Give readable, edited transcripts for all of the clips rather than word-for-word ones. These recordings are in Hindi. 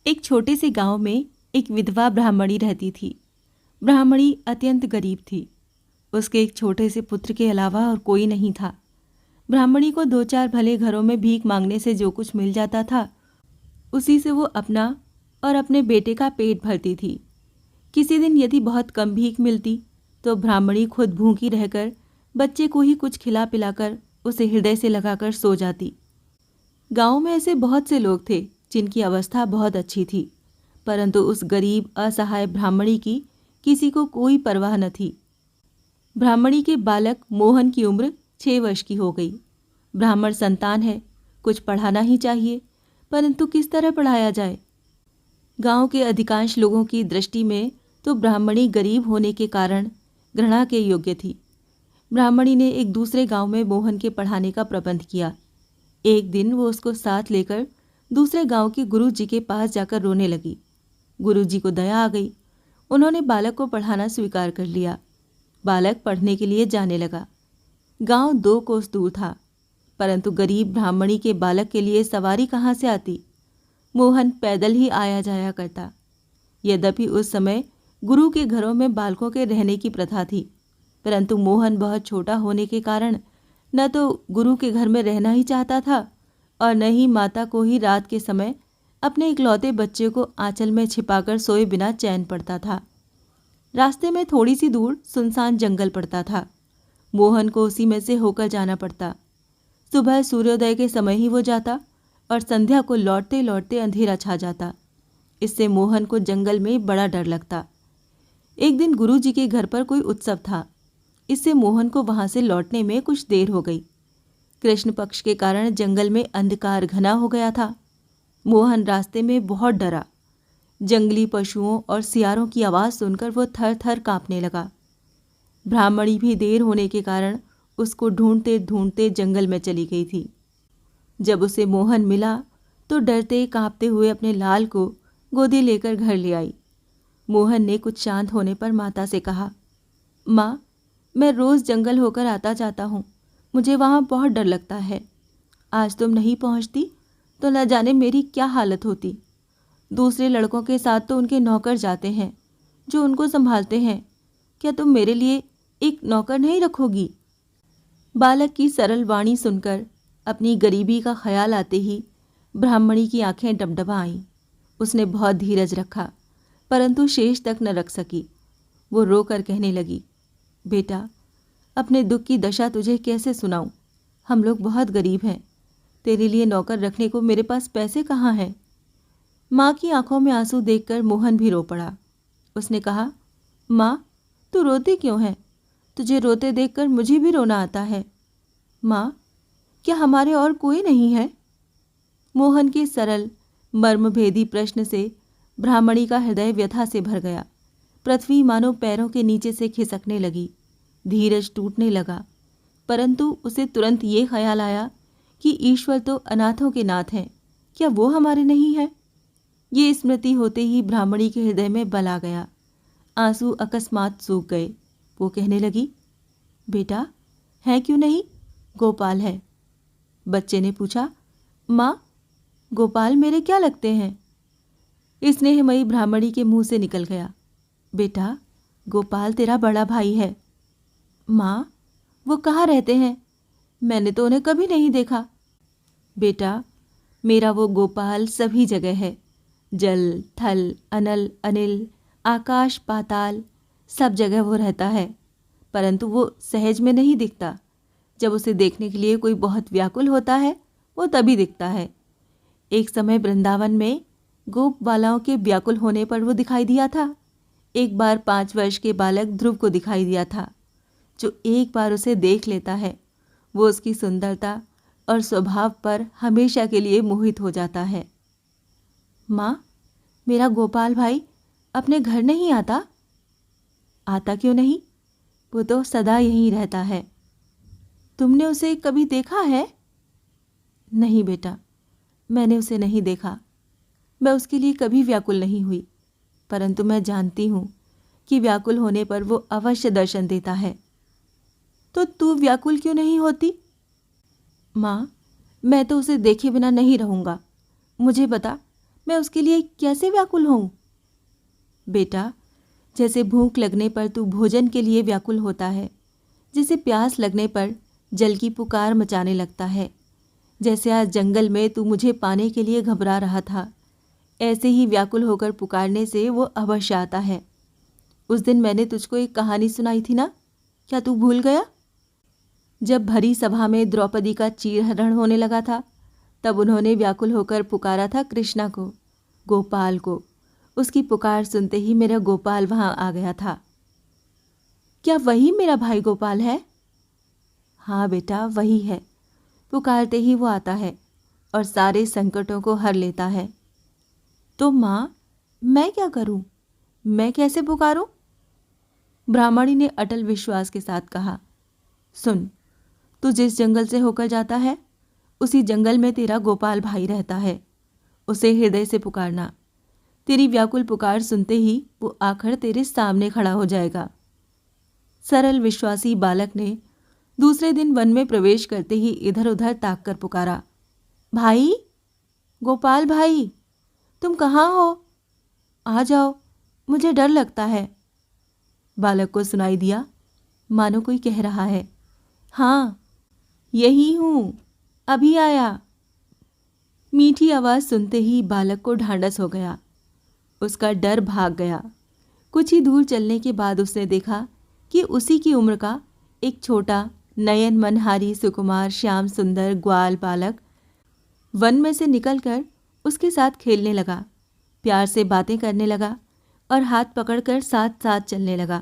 एक छोटे से गांव में एक विधवा ब्राह्मणी रहती थी। ब्राह्मणी अत्यंत गरीब थी। उसके एक छोटे से पुत्र के अलावा और कोई नहीं था। ब्राह्मणी को दो चार भले घरों में भीख मांगने से जो कुछ मिल जाता था, उसी से वो अपना और अपने बेटे का पेट भरती थी। किसी दिन यदि बहुत कम भीख मिलती तो ब्राह्मणी खुद भूखी रहकर बच्चे को ही कुछ खिला पिलाकर उसे हृदय से लगाकर सो जाती। गांव में ऐसे बहुत से लोग थे जिनकी अवस्था बहुत अच्छी थी, परंतु उस गरीब असहाय ब्राह्मणी की किसी को कोई परवाह न थी। ब्राह्मणी के बालक मोहन की उम्र 6 वर्ष की हो गई। ब्राह्मण संतान है, कुछ पढ़ाना ही चाहिए, परंतु किस तरह पढ़ाया जाए। गांव के अधिकांश लोगों की दृष्टि में तो ब्राह्मणी गरीब होने के कारण घृणा के योग्य थी। ब्राह्मणी ने एक दूसरे गांव में मोहन के पढ़ाने का प्रबंध किया। एक दिन वो उसको साथ लेकर दूसरे गांव के गुरु जी के पास जाकर रोने लगी। गुरु जी को दया आ गई। उन्होंने बालक को पढ़ाना स्वीकार कर लिया। बालक पढ़ने के लिए जाने लगा। गांव 2 कोस दूर था, परंतु गरीब ब्राह्मणी के बालक के लिए सवारी कहाँ से आती। मोहन पैदल ही आया जाया करता। यद्यपि उस समय गुरु के घरों में बालकों के रहने की प्रथा थी, परंतु मोहन बहुत छोटा होने के कारण न तो गुरु के घर में रहना ही चाहता था और न ही माता को ही रात के समय अपने इकलौते बच्चे को आंचल में छिपाकर सोए बिना चैन पड़ता था। रास्ते में थोड़ी सी दूर सुनसान जंगल पड़ता था। मोहन को उसी में से होकर जाना पड़ता। सुबह सूर्योदय के समय ही वो जाता और संध्या को लौटते लौटते अंधेरा छा जाता। इससे मोहन को जंगल में बड़ा डर लगता। एक दिन गुरु जी के घर पर कोई उत्सव था, इससे मोहन को वहां से लौटने में कुछ देर हो गई। कृष्ण पक्ष के कारण जंगल में अंधकार घना हो गया था। मोहन रास्ते में बहुत डरा। जंगली पशुओं और सियारों की आवाज़ सुनकर वो थर थर कांपने लगा। ब्राह्मणी भी देर होने के कारण उसको ढूंढते ढूंढते जंगल में चली गई थी। जब उसे मोहन मिला तो डरते कांपते हुए अपने लाल को गोदी लेकर घर ले आई। मोहन ने कुछ शांत होने पर माता से कहा, माँ, मैं रोज़ जंगल होकर आता जाता हूँ, मुझे वहाँ बहुत डर लगता है। आज तुम नहीं पहुँचती तो न जाने मेरी क्या हालत होती। दूसरे लड़कों के साथ तो उनके नौकर जाते हैं जो उनको संभालते हैं, क्या तुम मेरे लिए एक नौकर नहीं रखोगी? बालक की सरल वाणी सुनकर अपनी गरीबी का ख्याल आते ही ब्राह्मणी की आंखें डबडबा आईं। उसने बहुत धीरज रखा, परंतु शेष तक न रख सकी। वो रोकर कहने लगी, बेटा, अपने दुख की दशा तुझे कैसे सुनाऊं? हम लोग बहुत गरीब हैं। तेरे लिए नौकर रखने को मेरे पास पैसे कहाँ हैं? माँ की आंखों में आंसू देखकर मोहन भी रो पड़ा। उसने कहा, माँ, तू रोती क्यों है? तुझे रोते देखकर मुझे भी रोना आता है। माँ, क्या हमारे और कोई नहीं है? मोहन के सरल मर्मभेदी प्रश्न से ब्राह्मणी का हृदय व्यथा से भर गया। पृथ्वी मानो पैरों के नीचे से खिसकने लगी। धीरज टूटने लगा, परंतु उसे तुरंत ये ख्याल आया कि ईश्वर तो अनाथों के नाथ हैं, क्या वो हमारे नहीं हैं? ये स्मृति होते ही ब्राह्मणी के हृदय में बल आ गया। आंसू अकस्मात सूख गए। वो कहने लगी, बेटा, है क्यों नहीं? गोपाल है। बच्चे ने पूछा, माँ, गोपाल मेरे क्या लगते हैं? स्नेहमयी ब्राह्मणी के मुंह से निकल गया, बेटा, गोपाल तेरा बड़ा भाई है। माँ, वो कहाँ रहते हैं? मैंने तो उन्हें कभी नहीं देखा। बेटा, मेरा वो गोपाल सभी जगह है। जल, थल, अनल, अनिल, आकाश, पाताल, सब जगह वो रहता है, परंतु वो सहज में नहीं दिखता। जब उसे देखने के लिए कोई बहुत व्याकुल होता है, वो तभी दिखता है। एक समय वृंदावन में गोप बालाओं के व्याकुल होने पर वो दिखाई दिया था। एक बार 5 वर्ष के बालक ध्रुव को दिखाई दिया था। जो एक बार उसे देख लेता है, वो उसकी सुंदरता और स्वभाव पर हमेशा के लिए मोहित हो जाता है। माँ, मेरा गोपाल भाई अपने घर नहीं आता? आता क्यों नहीं? वो तो सदा यहीं रहता है। तुमने उसे कभी देखा है? नहीं बेटा, मैंने उसे नहीं देखा। मैं उसके लिए कभी व्याकुल नहीं हुई, परंतु मैं जानती हूँ कि व्याकुल होने पर वो अवश्य दर्शन देता है। तो तू व्याकुल क्यों नहीं होती? माँ, मैं तो उसे देखे बिना नहीं रहूँगा। मुझे बता, मैं उसके लिए कैसे व्याकुल हूँ? बेटा, जैसे भूख लगने पर तू भोजन के लिए व्याकुल होता है, जैसे प्यास लगने पर जल की पुकार मचाने लगता है, जैसे आज जंगल में तू मुझे पाने के लिए घबरा रहा था, ऐसे ही व्याकुल होकर पुकारने से वो अवश्य आता है। उस दिन मैंने तुझको एक कहानी सुनाई थी ना, क्या तू भूल गया? जब भरी सभा में द्रौपदी का चीरहरण होने लगा था, तब उन्होंने व्याकुल होकर पुकारा था कृष्णा को, गोपाल को। उसकी पुकार सुनते ही मेरा गोपाल वहां आ गया था। क्या वही मेरा भाई गोपाल है? हाँ बेटा, वही है। पुकारते ही वो आता है और सारे संकटों को हर लेता है। तो माँ, मैं क्या करूं? मैं कैसे पुकारूं? ब्राह्मणी ने अटल विश्वास के साथ कहा, सुन, तू जिस जंगल से होकर जाता है, उसी जंगल में तेरा गोपाल भाई रहता है। उसे हृदय से पुकारना। तेरी व्याकुल पुकार सुनते ही वो आकर तेरे सामने खड़ा हो जाएगा। सरल विश्वासी बालक ने दूसरे दिन वन में प्रवेश करते ही इधर उधर ताक कर पुकारा, भाई, गोपाल भाई, तुम कहाँ हो? आ जाओ, मुझे डर लगता है। बालक को सुनाई दिया, मानो कोई कह रहा है, हाँ, यही हूँ, अभी आया। मीठी आवाज़ सुनते ही बालक को ढांढस हो गया। उसका डर भाग गया। कुछ ही दूर चलने के बाद उसने देखा कि उसी की उम्र का एक छोटा, नयन मनहारी, सुकुमार, श्याम सुंदर ग्वाल बालक वन में से निकलकर उसके साथ खेलने लगा, प्यार से बातें करने लगा और हाथ पकड़कर साथ साथ चलने लगा।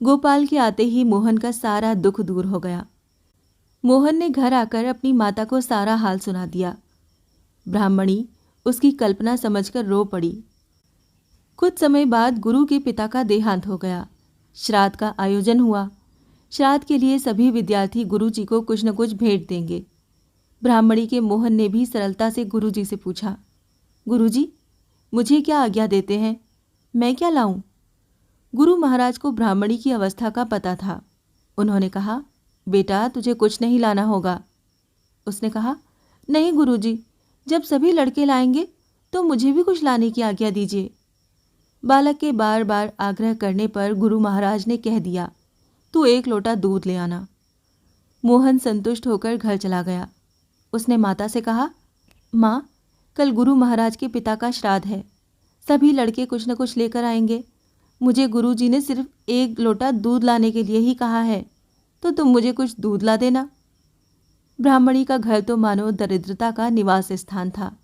गोपाल के आते ही मोहन का सारा दुख दूर हो गया। मोहन ने घर आकर अपनी माता को सारा हाल सुना दिया। ब्राह्मणी उसकी कल्पना समझकर रो पड़ी। कुछ समय बाद गुरु के पिता का देहांत हो गया। श्राद्ध का आयोजन हुआ। श्राद्ध के लिए सभी विद्यार्थी गुरुजी को कुछ न कुछ भेंट देंगे। ब्राह्मणी के मोहन ने भी सरलता से गुरुजी से पूछा, गुरुजी, मुझे क्या आज्ञा देते हैं? मैं क्या लाऊं? गुरु महाराज को ब्राह्मणी की अवस्था का पता था। उन्होंने कहा, बेटा, तुझे कुछ नहीं लाना होगा। उसने कहा, नहीं गुरुजी, जब सभी लड़के लाएंगे तो मुझे भी कुछ लाने की आज्ञा दीजिए। बालक के बार बार आग्रह करने पर गुरु महाराज ने कह दिया, तू 1 लोटा दूध ले आना। मोहन संतुष्ट होकर घर चला गया। उसने माता से कहा, माँ, कल गुरु महाराज के पिता का श्राद्ध है। सभी लड़के कुछ न कुछ लेकर आएंगे। मुझे गुरुजी ने सिर्फ 1 लोटा दूध लाने के लिए ही कहा है, तो तुम मुझे कुछ दूध ला देना। ब्राह्मणी का घर तो मानो दरिद्रता का निवास स्थान था।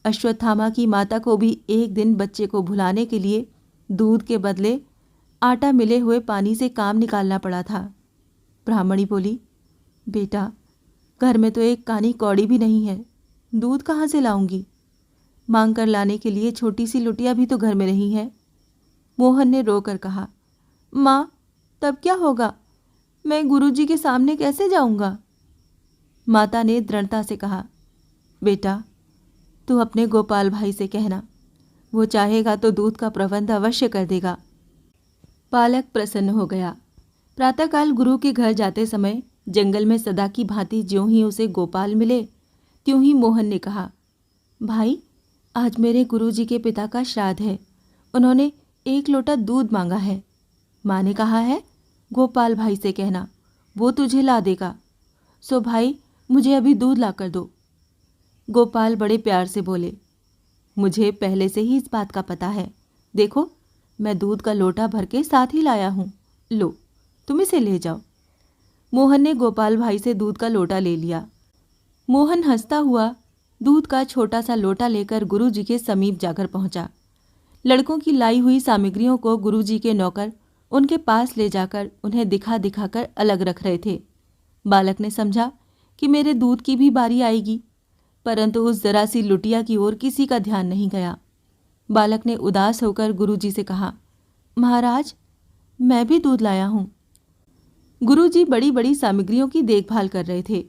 अश्वत्थामा की माता को भी एक दिन बच्चे को भुलाने के लिए दूध के बदले आटा मिले हुए पानी से काम निकालना पड़ा था। ब्राह्मणी बोली, बेटा, घर में तो एक कानी कौड़ी भी नहीं है, दूध कहाँ से लाऊंगी? मांग कर लाने के लिए छोटी सी लुटिया भी तो घर में नहीं है। मोहन ने रोकर कहा, माँ, तब क्या होगा? मैं गुरुजी के सामने कैसे जाऊंगा? माता ने दृढ़ता से कहा, बेटा, तू अपने गोपाल भाई से कहना, वो चाहेगा तो दूध का प्रबंध अवश्य कर देगा। बालक प्रसन्न हो गया। प्रातःकाल गुरु के घर जाते समय जंगल में सदा की भांति ज्यों ही उसे गोपाल मिले, त्यों ही मोहन ने कहा, भाई, आज मेरे गुरुजी के पिता का श्राद्ध है। उन्होंने 1 लोटा दूध मांगा है। माँ ने कहा है, गोपाल भाई से कहना, वो तुझे ला देगा। सो भाई, मुझे अभी दूध ला कर दो। गोपाल बड़े प्यार से बोले, मुझे पहले से ही इस बात का पता है। देखो, मैं दूध का लोटा भर के साथ ही लाया हूँ। लो, तुम इसे ले जाओ। मोहन ने गोपाल भाई से दूध का लोटा ले लिया। मोहन हंसता हुआ दूध का छोटा सा लोटा लेकर गुरुजी के समीप जाकर पहुंचा। लड़कों की लाई हुई सामग्रियों को गुरुजी के नौकर उनके पास ले जाकर उन्हें दिखा दिखाकर अलग रख रहे थे। बालक ने समझा कि मेरे दूध की भी बारी आएगी, परंतु उस जरा सी लुटिया की ओर किसी का ध्यान नहीं गया। बालक ने उदास होकर गुरुजी से कहा, महाराज, मैं भी दूध लाया हूँ। गुरुजी बड़ी बड़ी सामग्रियों की देखभाल कर रहे थे।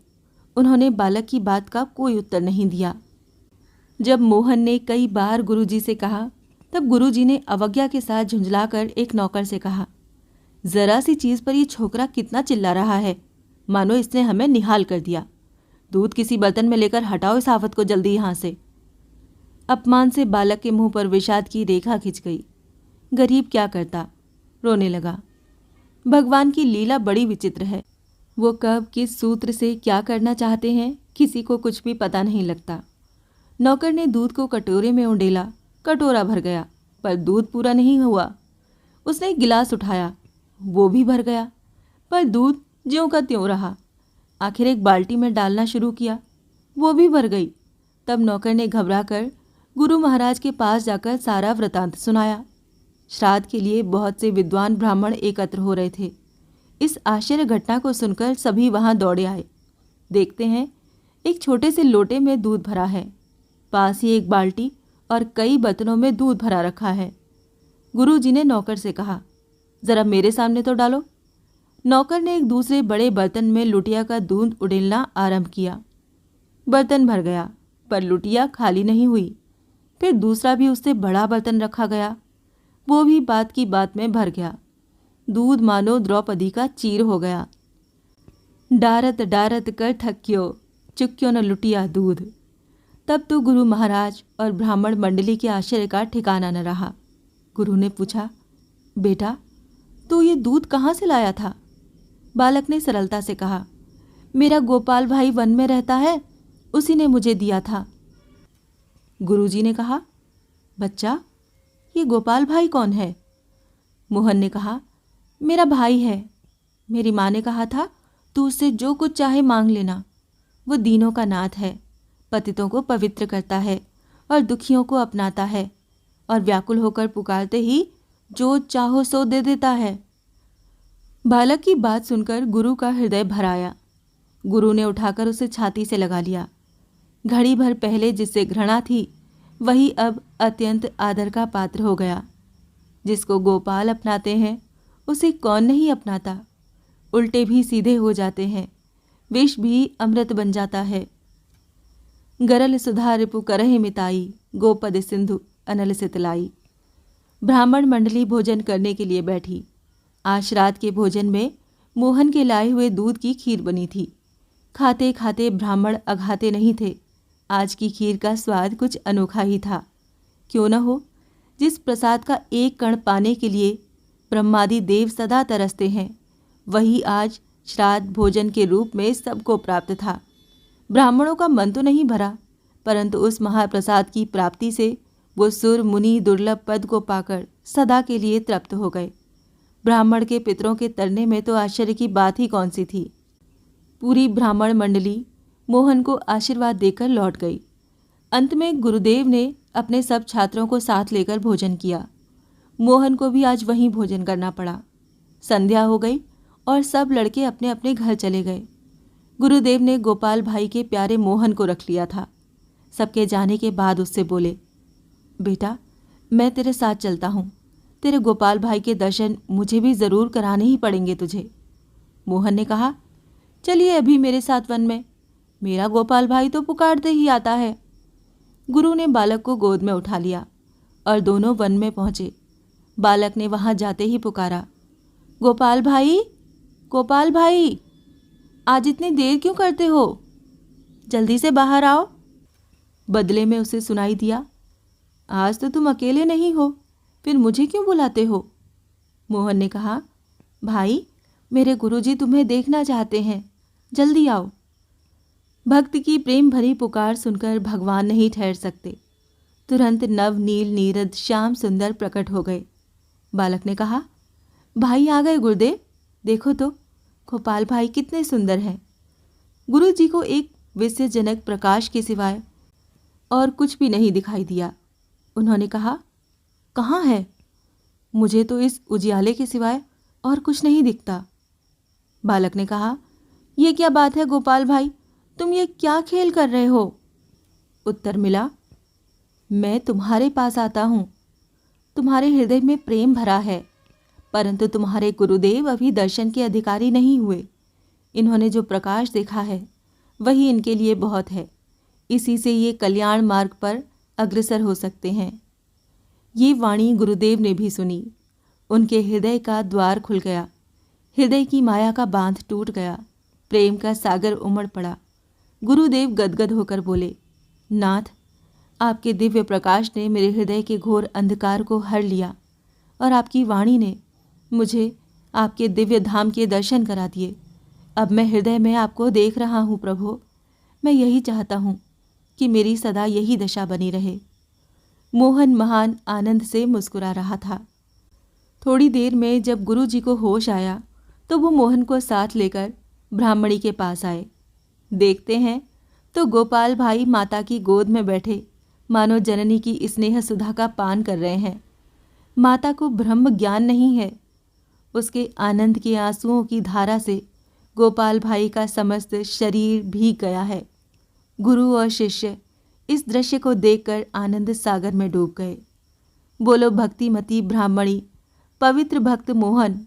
उन्होंने बालक की बात का कोई उत्तर नहीं दिया। जब मोहन ने कई बार गुरुजी से कहा, तब गुरुजी ने अवज्ञा के साथ झुंझलाकर एक नौकर से कहा, जरा सी चीज पर ये छोकरा कितना चिल्ला रहा है, मानो इसने हमें निहाल कर दिया। दूध किसी बर्तन में लेकर हटाओ इस आफत को जल्दी यहाँ से। अपमान से बालक के मुंह पर विषाद की रेखा खिंच गई। गरीब क्या करता, रोने लगा। भगवान की लीला बड़ी विचित्र है। वो कब किस सूत्र से क्या करना चाहते हैं किसी को कुछ भी पता नहीं लगता। नौकर ने दूध को कटोरे में उंडेला। कटोरा भर गया, पर दूध पूरा नहीं हुआ। उसने एक गिलास उठाया, वो भी भर गया, पर दूध ज्यों का त्यों रहा। आखिर एक बाल्टी में डालना शुरू किया, वो भी भर गई। तब नौकर ने घबराकर गुरु महाराज के पास जाकर सारा वृतांत सुनाया। श्राद्ध के लिए बहुत से विद्वान ब्राह्मण एकत्र हो रहे थे। इस आश्चर्य घटना को सुनकर सभी वहां दौड़े आए। देखते हैं, एक छोटे से लोटे में दूध भरा है, पास ही एक बाल्टी और कई बर्तनों में दूध भरा रखा है। गुरुजी ने नौकर से कहा, जरा मेरे सामने तो डालो। नौकर ने एक दूसरे बड़े बर्तन में लुटिया का दूध उड़ेलना आरंभ किया। बर्तन भर गया, पर लुटिया खाली नहीं हुई। फिर दूसरा भी उससे बड़ा बर्तन रखा गया, वो भी बात की बात में भर गया। दूध मानो द्रौपदी का चीर हो गया। डारत डारत कर थक्यो, चुक्यो न लुटिया दूध। तब तो गुरु महाराज और ब्राह्मण मंडली के आश्चर्य का ठिकाना न रहा। गुरु ने पूछा, बेटा तू ये दूध कहाँ से लाया था? बालक ने सरलता से कहा, मेरा गोपाल भाई वन में रहता है, उसी ने मुझे दिया था। गुरुजी ने कहा, बच्चा ये गोपाल भाई कौन है? मोहन ने कहा, मेरा भाई है। मेरी माँ ने कहा था तू उससे जो कुछ चाहे मांग लेना। वो दीनों का नाथ है, पतितों को पवित्र करता है और दुखियों को अपनाता है, और व्याकुल होकर पुकारते ही जो चाहो सो दे देता है। बालक की बात सुनकर गुरु का हृदय भर आया। गुरु ने उठाकर उसे छाती से लगा लिया। घड़ी भर पहले जिससे घृणा थी, वही अब अत्यंत आदर का पात्र हो गया। जिसको गोपाल अपनाते हैं उसे कौन नहीं अपनाता। उल्टे भी सीधे हो जाते हैं, विष भी अमृत बन जाता है। गरल सुधा रिपु करहि मिताई, गोपद सिंधु अनल सितलाई। ब्राह्मण मंडली भोजन करने के लिए बैठी। आज श्राद्ध के भोजन में मोहन के लाए हुए दूध की खीर बनी थी। खाते खाते ब्राह्मण अघाते नहीं थे। आज की खीर का स्वाद कुछ अनोखा ही था। क्यों न हो, जिस प्रसाद का एक कण पाने के लिए ब्रह्मादि देव सदा तरसते हैं, वही आज श्राद्ध भोजन के रूप में सबको प्राप्त था। ब्राह्मणों का मन तो नहीं भरा, परंतु उस महाप्रसाद की प्राप्ति से वो सुर मुनि दुर्लभ पद को पाकर सदा के लिए तृप्त हो गए। ब्राह्मण के पितरों के तरने में तो आश्चर्य की बात ही कौन सी थी। पूरी ब्राह्मण मंडली मोहन को आशीर्वाद देकर लौट गई। अंत में गुरुदेव ने अपने सब छात्रों को साथ लेकर भोजन किया। मोहन को भी आज वहीं भोजन करना पड़ा। संध्या हो गई और सब लड़के अपने अपने घर चले गए। गुरुदेव ने गोपाल भाई के प्यारे मोहन को रख लिया था। सबके जाने के बाद उससे बोले, बेटा मैं तेरे साथ चलता हूँ। तेरे गोपाल भाई के दर्शन मुझे भी ज़रूर कराने ही पड़ेंगे तुझे। मोहन ने कहा, चलिए अभी मेरे साथ वन में, मेरा गोपाल भाई तो पुकारते ही आता है। गुरु ने बालक को गोद में उठा लिया और दोनों वन में पहुँचे। बालक ने वहाँ जाते ही पुकारा, गोपाल भाई, गोपाल भाई, आज इतनी देर क्यों करते हो? जल्दी से बाहर आओ। बदले में उसे सुनाई दिया, आज तो तुम अकेले नहीं हो, फिर मुझे क्यों बुलाते हो? मोहन ने कहा, भाई मेरे गुरुजी तुम्हें देखना चाहते हैं, जल्दी आओ। भक्त की प्रेम भरी पुकार सुनकर भगवान नहीं ठहर सकते। तुरंत नव नील नीरद श्याम सुंदर प्रकट हो गए। बालक ने कहा, भाई आ गए गुरुदेव, देखो तो गोपाल भाई कितने सुंदर हैं। गुरु जी को एक विस्मयजनक प्रकाश के सिवाय और कुछ भी नहीं दिखाई दिया। उन्होंने कहा, कहाँ है? मुझे तो इस उजियाले के सिवाय और कुछ नहीं दिखता। बालक ने कहा, ये क्या बात है गोपाल भाई, तुम ये क्या खेल कर रहे हो? उत्तर मिला, मैं तुम्हारे पास आता हूँ। तुम्हारे हृदय में प्रेम भरा है, परंतु तुम्हारे गुरुदेव अभी दर्शन के अधिकारी नहीं हुए। इन्होंने जो प्रकाश देखा है वही इनके लिए बहुत है। इसी से ये कल्याण मार्ग पर अग्रसर हो सकते हैं। ये वाणी गुरुदेव ने भी सुनी। उनके हृदय का द्वार खुल गया। हृदय की माया का बांध टूट गया। प्रेम का सागर उमड़ पड़ा। गुरुदेव गदगद होकर बोले, नाथ, आपके दिव्य प्रकाश ने मेरे हृदय के घोर अंधकार को हर लिया और आपकी वाणी ने मुझे आपके दिव्य धाम के दर्शन करा दिए। अब मैं हृदय में आपको देख रहा हूँ प्रभु। मैं यही चाहता हूँ कि मेरी सदा यही दशा बनी रहे। मोहन महान आनंद से मुस्कुरा रहा था। थोड़ी देर में जब गुरु जी को होश आया तो वो मोहन को साथ लेकर ब्राह्मणी के पास आए। देखते हैं तो गोपाल भाई माता की गोद में बैठे मानो जननी की स्नेह सुधा का पान कर रहे हैं। माता को ब्रह्म ज्ञान नहीं है। उसके आनंद के आंसुओं की धारा से गोपाल भाई का समस्त शरीर भीग गया है। गुरु और शिष्य इस दृश्य को देखकर आनंद सागर में डूब गए। बोलो भक्तिमती ब्राह्मणी, पवित्र भक्त मोहन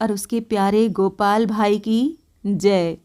और उसके प्यारे गोपाल भाई की जय।